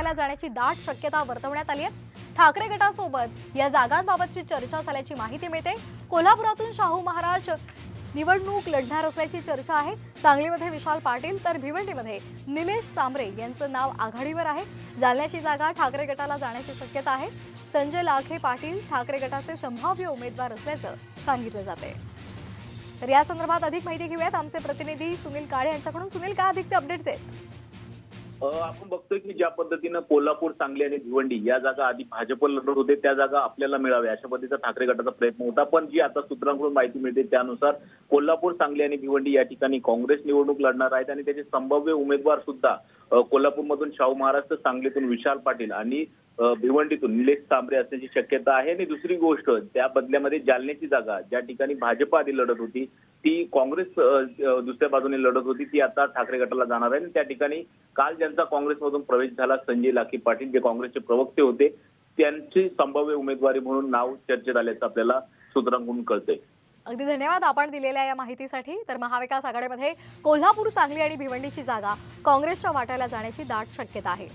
वाट्याला जाण्याची दाट शक्यता वर्तवण्यात आली आहे। ठाकरे गटासोबत या जागांबाबतची चर्चा झाल्याची माहिती मिळते। कोल्हापुरातून शाहू महाराज निवडणूक लढणार असल्याची चर्चा आहे। सांगलीमध्ये विशाल पाटील तर भिवंडीमध्ये निलेश सांबरे यांचं नाव आघाडीवर आहे। जालन्याची जागा ठाकरे गटाला जाण्याची शक्यता आहे। संजय लाखे पाटील ठाकरे गटाचे संभाव्य उमेदवार असल्याचं सांगितलं जाते। तर या संदर्भात अधिक माहिती घेऊयात आमचे प्रतिनिधी सुनील काळे यांच्याकडून। सुनील, काय अधिकचे अपडेट्स आहेत? आपण बघतोय की ज्या पद्धतीनं कोल्हापूर, सांगली आणि भिवंडी या जागा आधी भाजप लढत होते त्या जागा आपल्याला मिळाव्या अशा पद्धतीचा ठाकरे गटाचा प्रयत्न होता। पण जी आता सूत्रांकडून माहिती मिळते त्यानुसार कोल्हापूर, सांगली आणि भिवंडी या ठिकाणी काँग्रेस निवडणूक लढणार आहेत आणि त्याचे संभाव्य उमेदवार सुद्धा कोल्हापूरमधून शाहू महाराज, तर सांगलीतून विशाल पाटील आणि भिवंडीतून निलेश सांबरे असण्याची शक्यता आहे। आणि दुसरी गोष्ट, त्या बदल्यामध्ये जालन्याची जागा ज्या ठिकाणी भाजप आधी लढत होती ती काँग्रेस दुसऱ्या बाजूने लढत होती, ती आता ठाकरे गटाला जाणार आहे। त्या ठिकाणी काल ज्यांचा काँग्रेसमधून प्रवेश झाला, संजय लाखे पाटील जे काँग्रेसचे प्रवक्ते होते, त्यांची संभाव्य उमेदवारी म्हणून नाव चर्चेत आल्याचं आपल्याला सूत्रांकडून कळतंय। अगदी धन्यवाद आपण दिलेल्या या माहितीसाठी। तर महाविकास आघाडीमध्ये कोल्हापूर, सांगली आणि भिवंडीची जागा काँग्रेसच्या वाट्याला जाण्याची दाट शक्यता आहे।